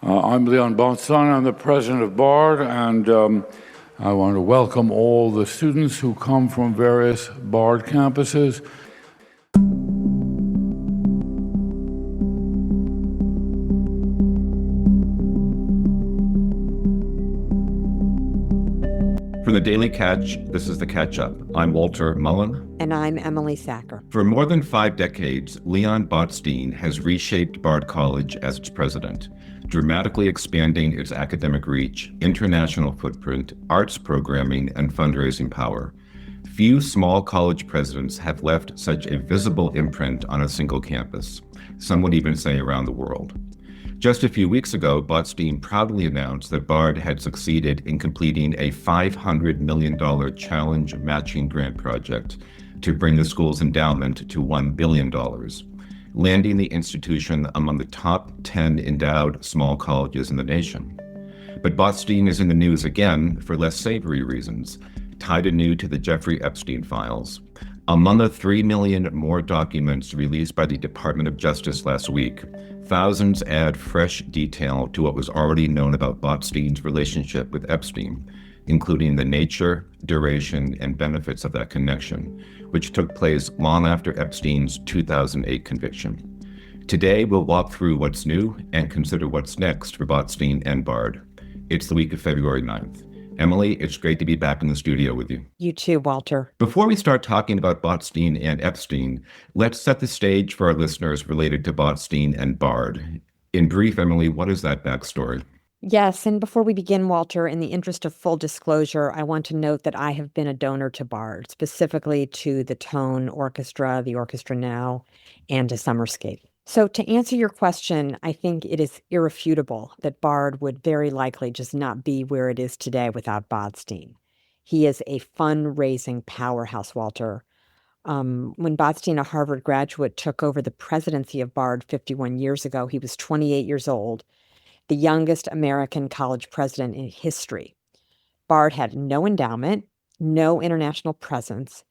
I'm Leon Botstein. I'm the president of BARD, and I want to welcome all the students who come from various BARD campuses. From the Daily Catch, this is The Catch-Up. I'm Walter Mullin. And I'm Emily Sachar. For more than 5 decades, Leon Botstein has reshaped Bard College as its president, dramatically expanding its academic reach, international footprint, arts programming, and fundraising power. Few small college presidents have left such a visible imprint on a single campus. Some would even say around the world. Just a few weeks ago, Botstein proudly announced that Bard had succeeded in completing a $500 million challenge matching grant project to bring the school's endowment to $1 billion, landing the institution among the top 10 endowed small colleges in the nation. But Botstein is in the news again for less savory reasons, tied anew to the Jeffrey Epstein files. Among the 3 million more documents released by the Department of Justice last week, thousands add fresh detail to what was already known about Botstein's relationship with Epstein, including the nature, duration, and benefits of that connection, which took place long after Epstein's 2008 conviction. Today, we'll walk through what's new and consider what's next for Botstein and Bard. It's the week of February 9th. Emily, it's great to be back in the studio with you. You too, Walter. Before we start talking about Botstein and Epstein, let's set the stage for our listeners related to Botstein and Bard. In brief, Emily, what is that backstory? Yes, and before we begin, Walter, in the interest of full disclosure, I want to note that I have been a donor to Bard, specifically to the Tone Orchestra, the Orchestra Now, and to Summerscape. So to answer your question, I think it is irrefutable that Bard would very likely just not be where it is today without Botstein. He is a fundraising powerhouse, Walter. When Botstein, a Harvard graduate, took over the presidency of Bard 51 years ago, he was 28 years old, the youngest American college president in history. Bard had no endowment, no international presence,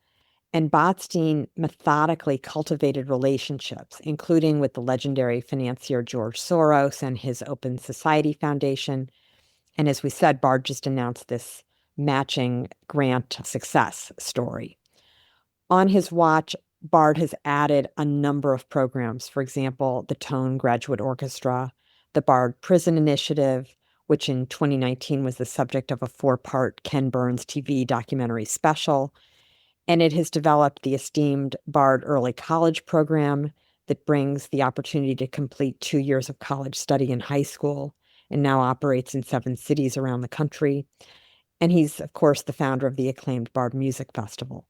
and Botstein methodically cultivated relationships, including with the legendary financier George Soros and his Open Society Foundation. And as we said, Bard just announced this matching grant success story. On his watch, Bard has added a number of programs. For example, the Tone Graduate Orchestra, the Bard Prison Initiative, which in 2019 was the subject of a 4-part Ken Burns TV documentary special. And it has developed the esteemed Bard Early College program that brings the opportunity to complete 2 years of college study in high school and now operates in 7 cities around the country. And he's, of course, the founder of the acclaimed Bard Music Festival.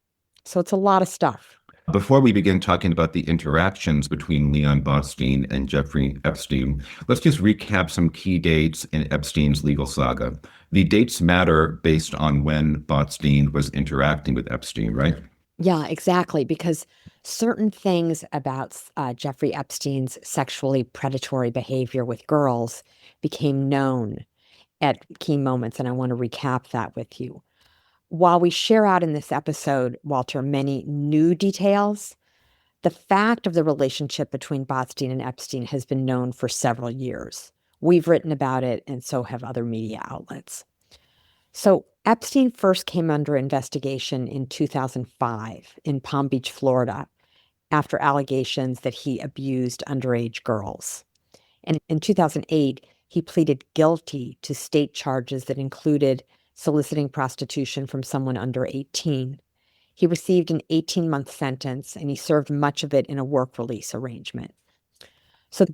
So it's a lot of stuff. Before we begin talking about the interactions between Leon Botstein and Jeffrey Epstein, let's just recap some key dates in Epstein's legal saga. The dates matter based on when Botstein was interacting with Epstein, right? Yeah, exactly, because certain things about Jeffrey Epstein's sexually predatory behavior with girls became known at key moments, and I want to recap that with you. While we share out in this episode, Walter, many new details, the fact of the relationship between Botstein and Epstein has been known for several years. We've written about it, and so have other media outlets. So Epstein first came under investigation in 2005 in Palm Beach, Florida, after allegations that he abused underage girls. And in 2008, he pleaded guilty to state charges that included soliciting prostitution from someone under 18. He received an 18-month sentence, and he served much of it in a work release arrangement. So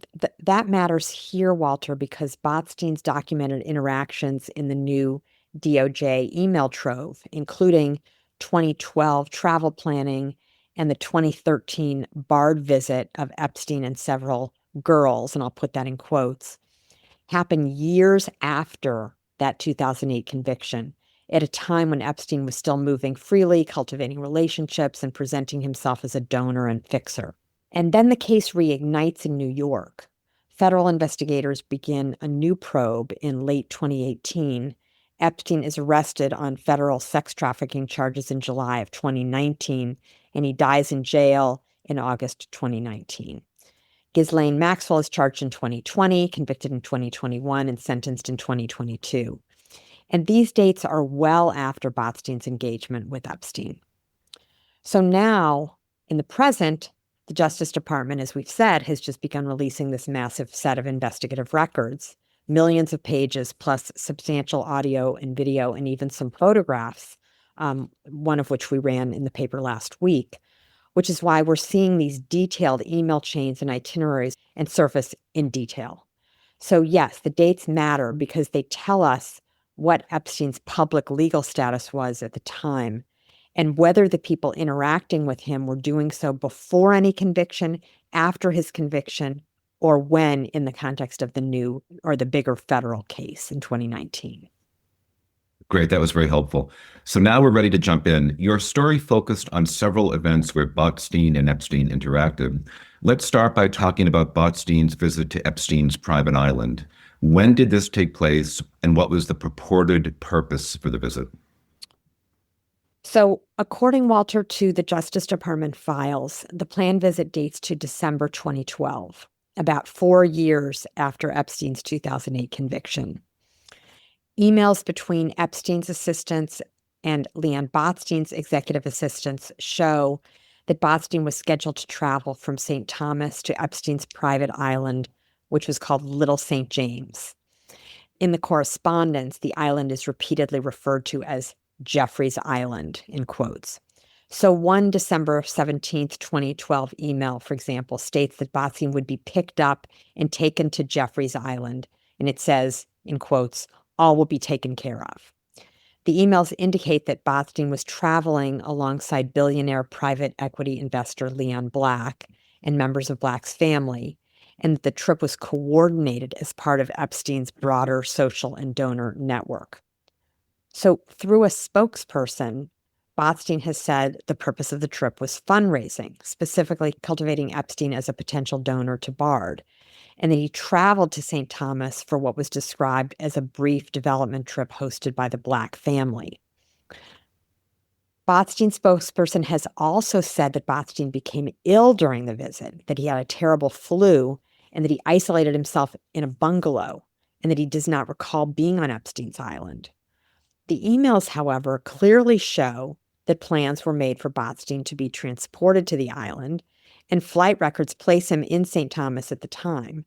that matters here, Walter, because Botstein's documented interactions in the new DOJ email trove, including 2012 travel planning and the 2013 Bard visit of Epstein and several girls, and I'll put that in quotes, happened years after that 2008 conviction, at a time when Epstein was still moving freely, cultivating relationships, and presenting himself as a donor and fixer. And then the case reignites in New York. Federal investigators begin a new probe in late 2018. Epstein is arrested on federal sex trafficking charges in July of 2019, and he dies in jail in August 2019. Ghislaine Maxwell is charged in 2020, convicted in 2021, and sentenced in 2022. And these dates are well after Botstein's engagement with Epstein. So now, in the present, the Justice Department, as we've said, has just begun releasing this massive set of investigative records, millions of pages, plus substantial audio and video, and even some photographs, one of which we ran in the paper last week, which is why we're seeing these detailed email chains and itineraries and surface in detail. So yes, the dates matter because they tell us what Epstein's public legal status was at the time, and whether the people interacting with him were doing so before any conviction, after his conviction, or when in the context of the new or the bigger federal case in 2019. Great, that was very helpful. So now we're ready to jump in. Your story focused on several events where Botstein and Epstein interacted. Let's start by talking about Botstein's visit to Epstein's private island. When did this take place, and what was the purported purpose for the visit? So, according, Walter, to the Justice Department files, the planned visit dates to December 2012, about 4 years after Epstein's 2008 conviction. Emails between Epstein's assistants and Leon Botstein's executive assistants show that Botstein was scheduled to travel from St. Thomas to Epstein's private island, which was called Little St. James. In the correspondence, the island is repeatedly referred to as Jeffrey's Island, in quotes. So one December 17th, 2012 email, for example, states that Botstein would be picked up and taken to Jeffrey's Island, and it says, in quotes, all will be taken care of. The emails indicate that Botstein was traveling alongside billionaire private equity investor Leon Black and members of Black's family, and that the trip was coordinated as part of Epstein's broader social and donor network. So through a spokesperson, Botstein has said the purpose of the trip was fundraising, specifically cultivating Epstein as a potential donor to Bard, and that he traveled to St. Thomas for what was described as a brief development trip hosted by the Black family. Botstein's spokesperson has also said that Botstein became ill during the visit, that he had a terrible flu, and that he isolated himself in a bungalow, and that he does not recall being on Epstein's island. The emails, however, clearly show that plans were made for Botstein to be transported to the island, and flight records place him in St. Thomas at the time.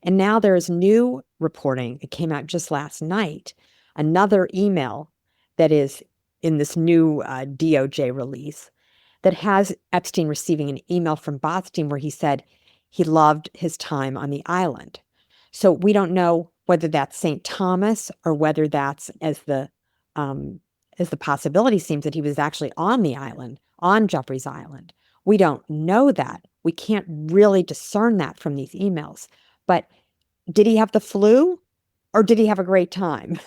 And now there is new reporting that came out just last night, another email that is in this new DOJ release that has Epstein receiving an email from Botstein where he said he loved his time on the island. So we don't know whether that's St. Thomas or whether that's, as the possibility seems, that he was actually on the island, on Jeffrey's Island. We don't know that. We can't really discern that from these emails. But did he have the flu, or did he have a great time?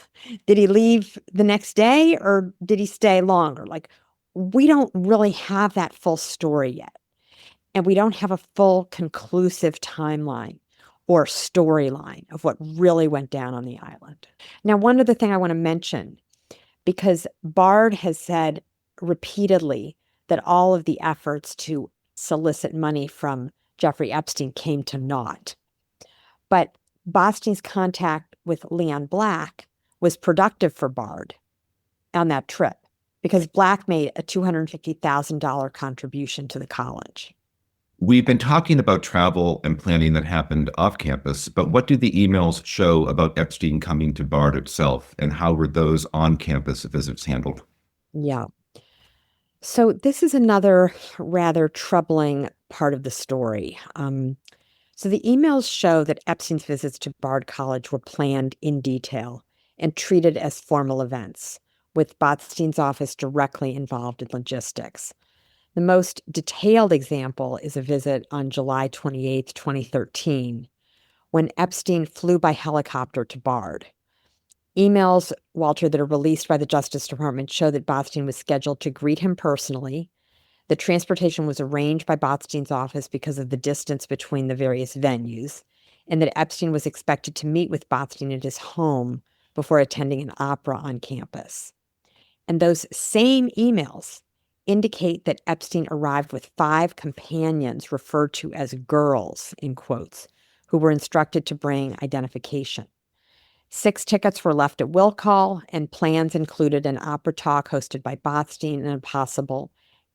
Did he leave the next day, or did he stay longer? Like, we don't really have that full story yet. And we don't have a full conclusive timeline or storyline of what really went down on the island. Now, one other thing I want to mention, because Bard has said repeatedly that all of the efforts to solicit money from Jeffrey Epstein came to naught. But Botstein's contact with Leon Black was productive for Bard on that trip, because Black made a $250,000 contribution to the college. We've been talking about travel and planning that happened off campus, but what do the emails show about Epstein coming to Bard itself, and how were those on-campus visits handled? Yeah. So this is another rather troubling part of the story. So the emails show that Epstein's visits to Bard College were planned in detail and treated as formal events, with Botstein's office directly involved in logistics. The most detailed example is a visit on July 28, 2013, when Epstein flew by helicopter to Bard. Emails, Walter, that are released by the Justice Department show that Botstein was scheduled to greet him personally. The transportation was arranged by Botstein's office because of the distance between the various venues, and that Epstein was expected to meet with Botstein at his home before attending an opera on campus. And those same emails indicate that Epstein arrived with 5 companions referred to as girls, in quotes, who were instructed to bring identification. 6 tickets were left at will call, and plans included an opera talk hosted by Botstein and a possible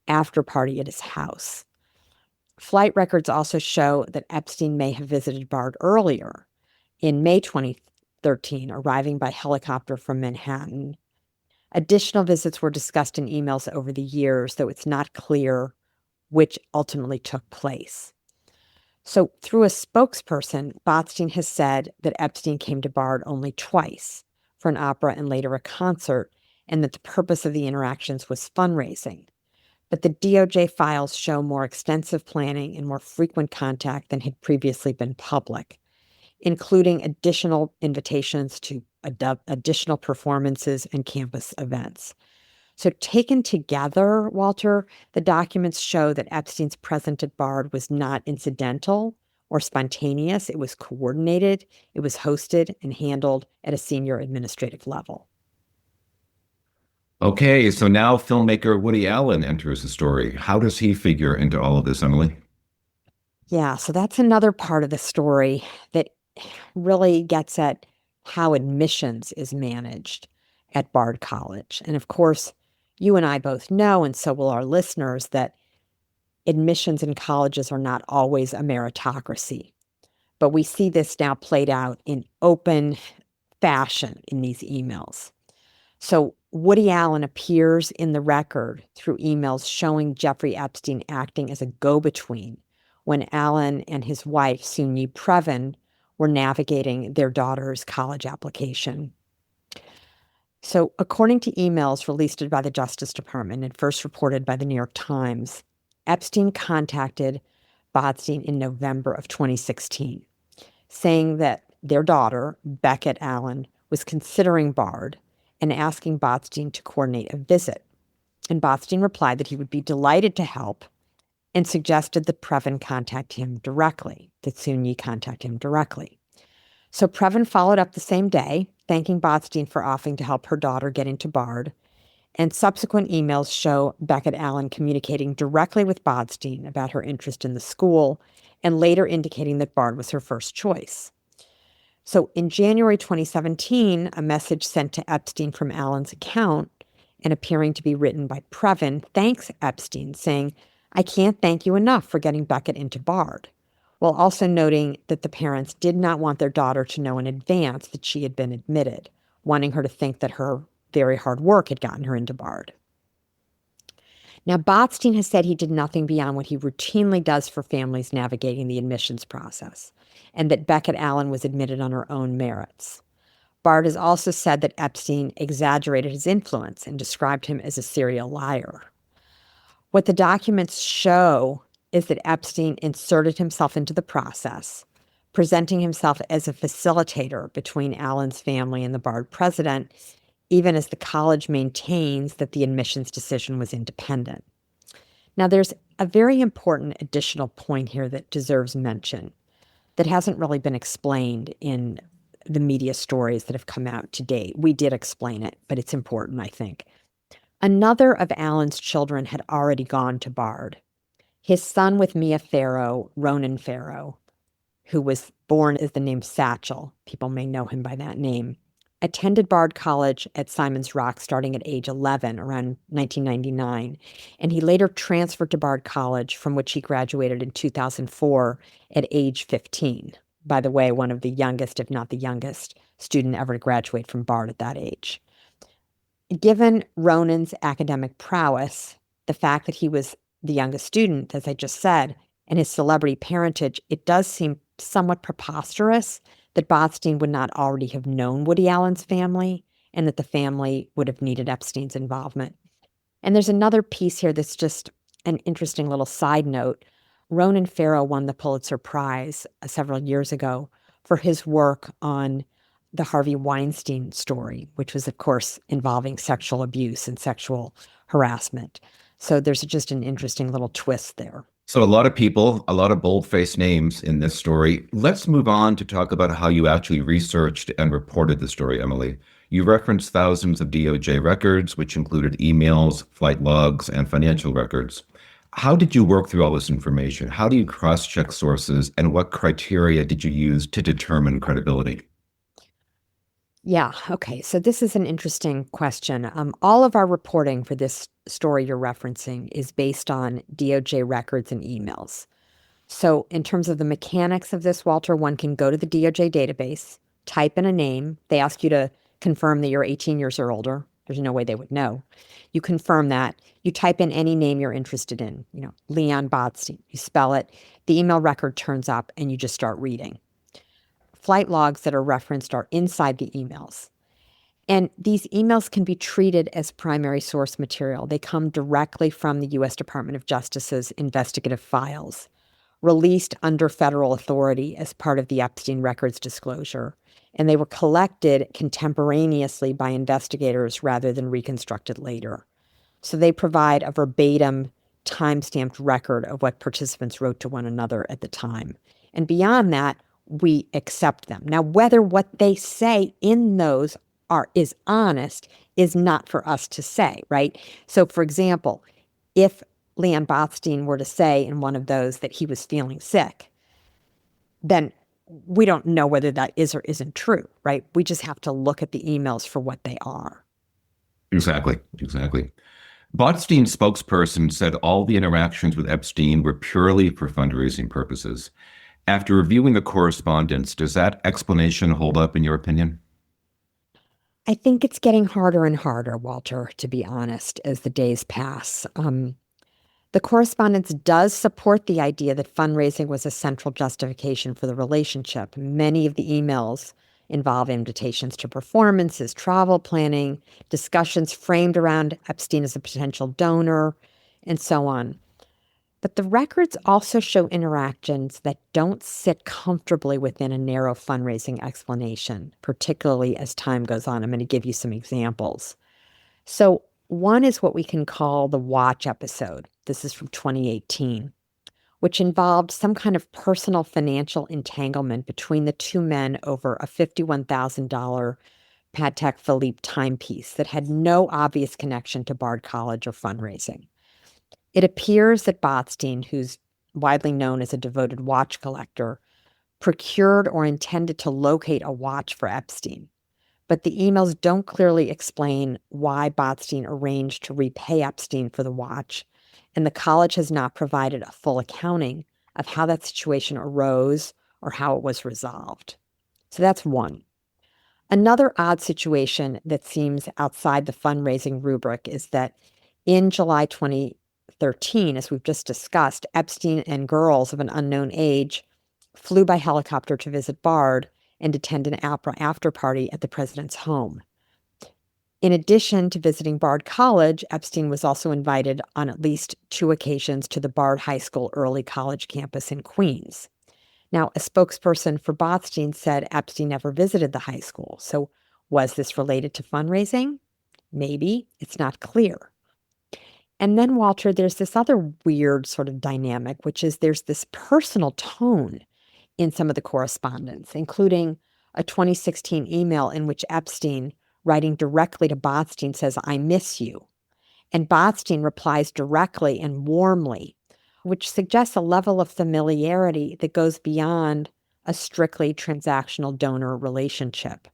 after party at his house. Flight records also show that Epstein may have visited Bard earlier, in May 2013, arriving by helicopter from Manhattan. Additional visits were discussed in emails over the years, though it's not clear which ultimately took place. So through a spokesperson, Botstein has said that Epstein came to Bard only twice, for an opera and later a concert, and that the purpose of the interactions was fundraising. But the DOJ files show more extensive planning and more frequent contact than had previously been public, including additional invitations to additional performances and campus events. So taken together, Walter, the documents show that Epstein's presence at Bard was not incidental or spontaneous. It was coordinated, it was hosted and handled at a senior administrative level. Okay, so now filmmaker Woody Allen enters the story. How does he figure into all of this, Emily? Yeah, so that's another part of the story that really gets at how admissions is managed at Bard College. And of course, you and I both know, and so will our listeners, that admissions in colleges are not always a meritocracy. But we see this now played out in open fashion in these emails. So Woody Allen appears in the record through emails showing Jeffrey Epstein acting as a go-between when Allen and his wife, Soon-Yi Previn, were navigating their daughter's college application. So according to emails released by the Justice Department and first reported by the New York Times, Epstein contacted Botstein in November of 2016, saying that their daughter, Beckett Allen, was considering Bard and asking Botstein to coordinate a visit. And Botstein replied that he would be delighted to help and suggested that Previn contact him directly, that Soon-Yi contact him directly. So Previn followed up the same day, thanking Botstein for offering to help her daughter get into Bard, and subsequent emails show Beckett Allen communicating directly with Botstein about her interest in the school and later indicating that Bard was her first choice. So in January 2017, a message sent to Epstein from Allen's account and appearing to be written by Previn thanks Epstein, saying, "I can't thank you enough for getting Beckett into Bard," while also noting that the parents did not want their daughter to know in advance that she had been admitted, wanting her to think that her very hard work had gotten her into Bard. Now, Botstein has said he did nothing beyond what he routinely does for families navigating the admissions process, and that Beckett Allen was admitted on her own merits. Bard has also said that Epstein exaggerated his influence and described him as a serial liar. What the documents show is that Epstein inserted himself into the process, presenting himself as a facilitator between Allen's family and the Bard president, even as the college maintains that the admissions decision was independent. Now, there's a very important additional point here that deserves mention that hasn't really been explained in the media stories that have come out to date. We did explain it, but it's important, I think. Another of Allen's children had already gone to Bard. His son with Mia Farrow, Ronan Farrow, who was born as the name Sachar, people may know him by that name, attended Bard College at Simon's Rock starting at age 11, around 1999, and he later transferred to Bard College, from which he graduated in 2004 at age 15. By the way, one of the youngest, if not the youngest, student ever to graduate from Bard at that age. Given Ronan's academic prowess, the fact that he was the youngest student, as I just said, and his celebrity parentage, it does seem somewhat preposterous that Botstein would not already have known Woody Allen's family and that the family would have needed Epstein's involvement. And there's another piece here that's just an interesting little side note. Ronan Farrow won the Pulitzer Prize several years ago for his work on the Harvey Weinstein story, which was, of course, involving sexual abuse and sexual harassment. So there's just an interesting little twist there. So a lot of people, a lot of bold-faced names in this story. Let's move on to talk about how you actually researched and reported the story, Emily. You referenced thousands of DOJ records, which included emails, flight logs, and financial records. How did you work through all this information? How do you cross-check sources, and what criteria did you use to determine credibility? Yeah, okay. So this is an interesting question. All of our reporting for this story you're referencing is based on DOJ records and emails. So in terms of the mechanics of this, Walter, one can go to the DOJ database, type in a name. They ask you to confirm that you're 18 years or older. There's no way they would know. You confirm that. You type in any name you're interested in, Leon Botstein. You spell it. The email record turns up and you just start reading. Flight logs that are referenced are inside the emails. And these emails can be treated as primary source material. They come directly from the U.S. Department of Justice's investigative files, released under federal authority as part of the Epstein records disclosure. And they were collected contemporaneously by investigators rather than reconstructed later. So they provide a verbatim, time-stamped record of what participants wrote to one another at the time. And beyond that, we accept them. Now, whether what they say in those is honest is not for us to say, right? So, for example, if Leon Botstein were to say in one of those that he was feeling sick, then we don't know whether that is or isn't true, right? We just have to look at the emails for what they are. Exactly. Botstein's spokesperson said all the interactions with Epstein were purely for fundraising purposes. After reviewing the correspondence, does that explanation hold up in your opinion? I think it's getting harder and harder, Walter, to be honest, as the days pass. The correspondence does support the idea that fundraising was a central justification for the relationship. Many of the emails involve invitations to performances, travel planning, discussions framed around Epstein as a potential donor, and so on. But the records also show interactions that don't sit comfortably within a narrow fundraising explanation, particularly as time goes on. I'm going to give you some examples. So one is what we can call the watch episode. This is from 2018, which involved some kind of personal financial entanglement between the two men over a $51,000 Patek Philippe timepiece that had no obvious connection to Bard College or fundraising. It appears that Botstein, who's widely known as a devoted watch collector, procured or intended to locate a watch for Epstein. But the emails don't clearly explain why Botstein arranged to repay Epstein for the watch, and the college has not provided a full accounting of how that situation arose or how it was resolved. So that's one. Another odd situation that seems outside the fundraising rubric is that in July 2013, as we've just discussed, Epstein and girls of an unknown age flew by helicopter to visit Bard and attend an after party at the president's home. In addition to visiting Bard College, Epstein was also invited on at least 2 occasions to the Bard High School early college campus in Queens. Now, a spokesperson for Botstein said Epstein never visited the high school. So was this related to fundraising? Maybe. It's not clear. And then, Walter, there's this other weird sort of dynamic, which is there's this personal tone in some of the correspondence, including a 2016 email in which Epstein, writing directly to Botstein, says, "I miss you." And Botstein replies directly and warmly, which suggests a level of familiarity that goes beyond a strictly transactional donor relationship.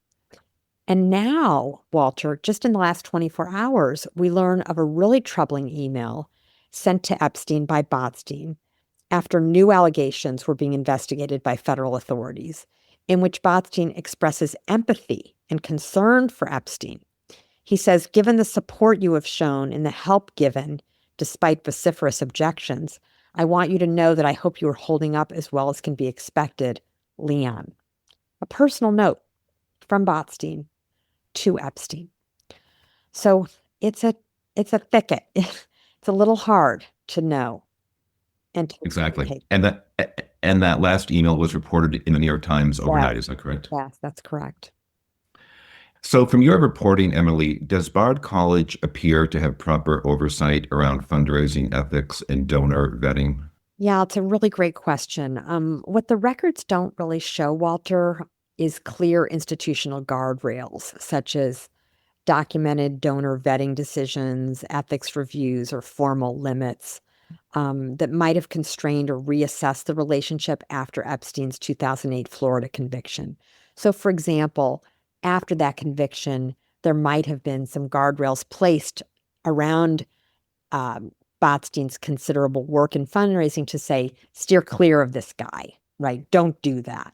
And now, Walter, just in the last 24 hours, we learn of a really troubling email sent to Epstein by Botstein after new allegations were being investigated by federal authorities, in which Botstein expresses empathy and concern for Epstein. He says, "Given the support you have shown and the help given, despite vociferous objections, I want you to know that I hope you are holding up as well as can be expected, Leon." A personal note from Botstein to Epstein. So it's a thicket. It's a little hard to know and to Exactly. take. And that last email was reported in the New York Times overnight, is that correct? Yes, that's correct. So from your reporting, Emily, does Bard College appear to have proper oversight around fundraising ethics and donor vetting? Yeah, it's a really great question. What the records don't really show, Walter, is clear institutional guardrails, such as documented donor vetting decisions, ethics reviews, or formal limits that might have constrained or reassessed the relationship after Epstein's 2008 Florida conviction. So, for example, after that conviction, there might have been some guardrails placed around Botstein's considerable work in fundraising to say, steer clear of this guy, right? Don't do that.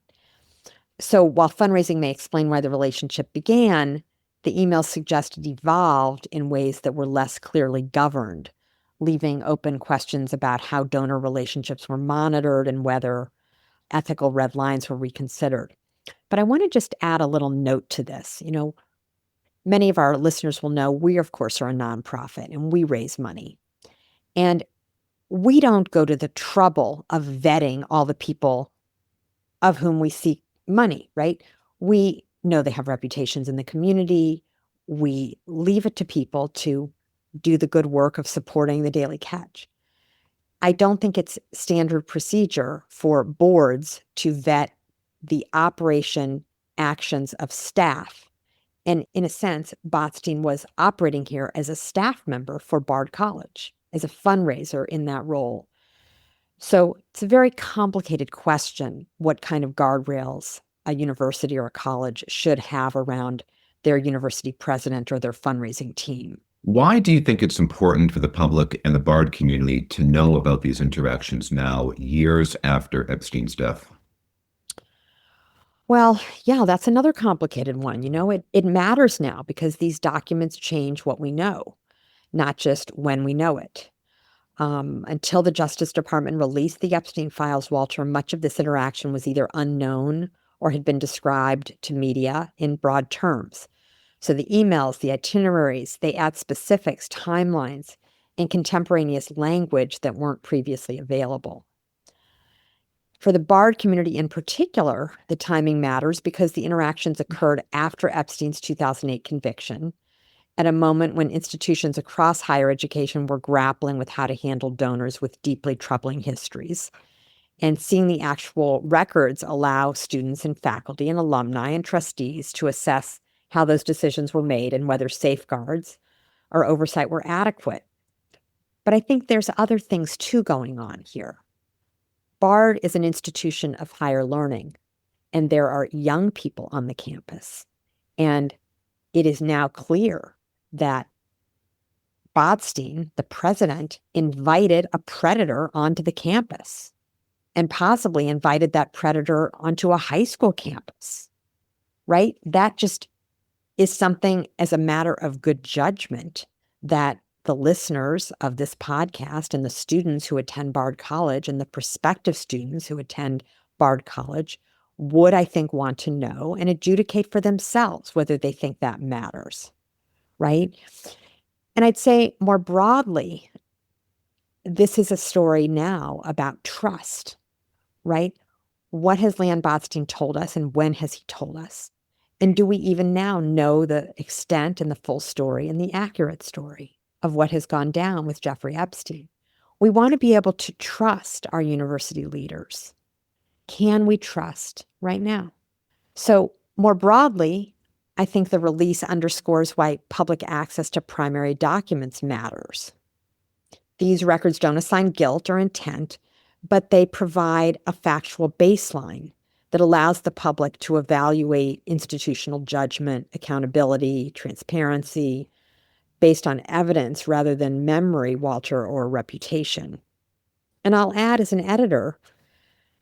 So while fundraising may explain why the relationship began, the emails suggested evolved in ways that were less clearly governed, leaving open questions about how donor relationships were monitored and whether ethical red lines were reconsidered. But I want to just add a little note to this. Many of our listeners will know we, of course, are a nonprofit and we raise money. And we don't go to the trouble of vetting all the people of whom we seek money, right? We know they have reputations in the community. We leave it to people to do the good work of supporting the Daily Catch. I don't think it's standard procedure for boards to vet the operation actions of staff. And in a sense, Botstein was operating here as a staff member for Bard College, as a fundraiser in that role. So it's a very complicated question, what kind of guardrails a university or a college should have around their university president or their fundraising team. Why do you think it's important for the public and the Bard community to know about these interactions now, years after Epstein's death? Well, yeah, that's another complicated one. It matters now because these documents change what we know, not just when we know it. Until the Justice Department released the Epstein files, Walter, much of this interaction was either unknown or had been described to media in broad terms. So the emails, the itineraries, they add specifics, timelines, and contemporaneous language that weren't previously available. For the Bard community in particular, the timing matters because the interactions occurred after Epstein's 2008 conviction, at a moment when institutions across higher education were grappling with how to handle donors with deeply troubling histories. And seeing the actual records allow students and faculty and alumni and trustees to assess how those decisions were made and whether safeguards or oversight were adequate. But I think there's other things too going on here. Bard is an institution of higher learning, and there are young people on the campus. And it is now clear that Botstein, the president, invited a predator onto the campus and possibly invited that predator onto a high school campus, right? That just is something as a matter of good judgment that the listeners of this podcast and the students who attend Bard College and the prospective students who attend Bard College would, I think, want to know and adjudicate for themselves whether they think that matters, right? And I'd say more broadly, this is a story now about trust, right? What has Leon Botstein told us and when has he told us? And do we even now know the extent and the full story and the accurate story of what has gone down with Jeffrey Epstein? We want to be able to trust our university leaders. Can we trust right now? So more broadly, I think the release underscores why public access to primary documents matters. These records don't assign guilt or intent, but they provide a factual baseline that allows the public to evaluate institutional judgment, accountability, transparency, based on evidence rather than memory, Walter, or reputation. And I'll add, as an editor,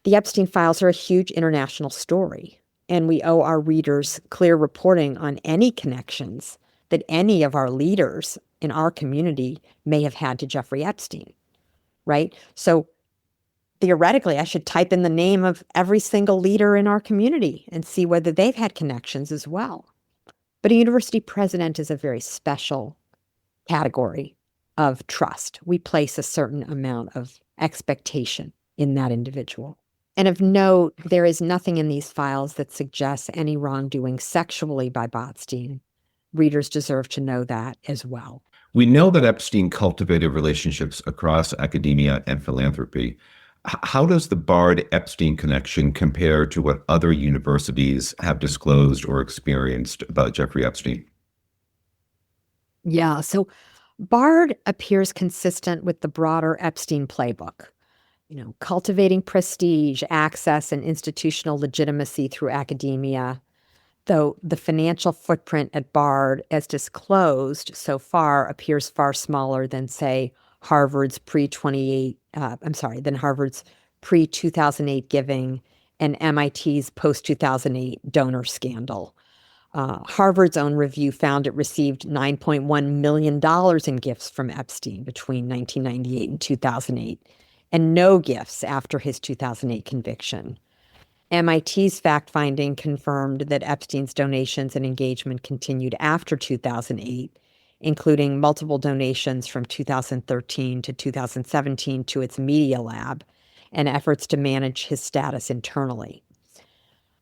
the Epstein files are a huge international story, and we owe our readers clear reporting on any connections that any of our leaders in our community may have had to Jeffrey Epstein, right? So theoretically, I should type in the name of every single leader in our community and see whether they've had connections as well. But a university president is a very special category of trust. We place a certain amount of expectation in that individual. And of note, there is nothing in these files that suggests any wrongdoing sexually by Botstein. Readers deserve to know that as well. We know that Epstein cultivated relationships across academia and philanthropy. How does the Bard-Epstein connection compare to what other universities have disclosed or experienced about Jeffrey Epstein? Yeah, so Bard appears consistent with the broader Epstein playbook. Cultivating prestige, access, and institutional legitimacy through academia, though the financial footprint at Bard, as disclosed so far, appears far smaller than, say, Harvard's Harvard's pre-2008 giving and MIT's post-2008 donor scandal. Harvard's own review found it received $9.1 million in gifts from Epstein between 1998 and 2008, and no gifts after his 2008 conviction. MIT's fact-finding confirmed that Epstein's donations and engagement continued after 2008, including multiple donations from 2013 to 2017 to its media lab and efforts to manage his status internally.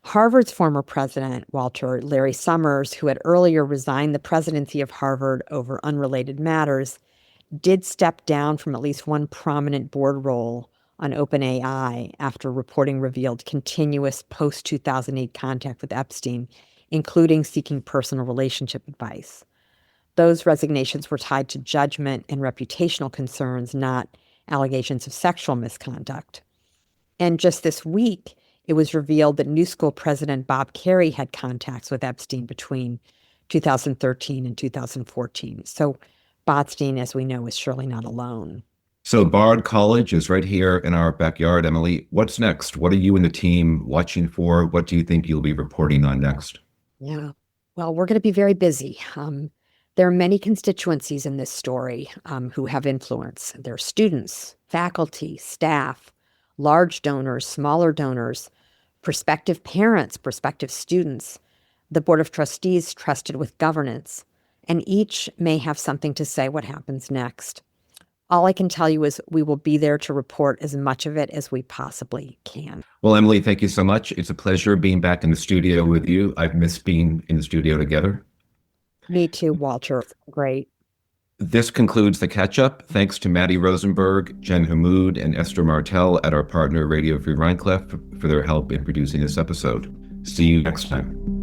Harvard's former president, Walter Larry Summers, who had earlier resigned the presidency of Harvard over unrelated matters, did step down from at least one prominent board role on OpenAI after reporting revealed continuous post-2008 contact with Epstein, including seeking personal relationship advice. Those resignations were tied to judgment and reputational concerns, not allegations of sexual misconduct. And just this week, it was revealed that New School president Bob Kerrey had contacts with Epstein between 2013 and 2014. So Botstein, as we know, is surely not alone. So Bard College is right here in our backyard. Emily, what's next? What are you and the team watching for? What do you think you'll be reporting on next? Yeah, well, we're going to be very busy. There are many constituencies in this story who have influence. There are students, faculty, staff, large donors, smaller donors, prospective parents, prospective students, the Board of Trustees trusted with governance, and each may have something to say what happens next. All I can tell you is we will be there to report as much of it as we possibly can. Well, Emily, thank you so much. It's a pleasure being back in the studio with you. I've missed being in the studio together. Me too, Walter. Great. This concludes the catch-up. Thanks to Matty Rosenberg, Jen Hammoud, and Esther Martel at our partner Radio Free Rhinecilff for their help in producing this episode. See you next time.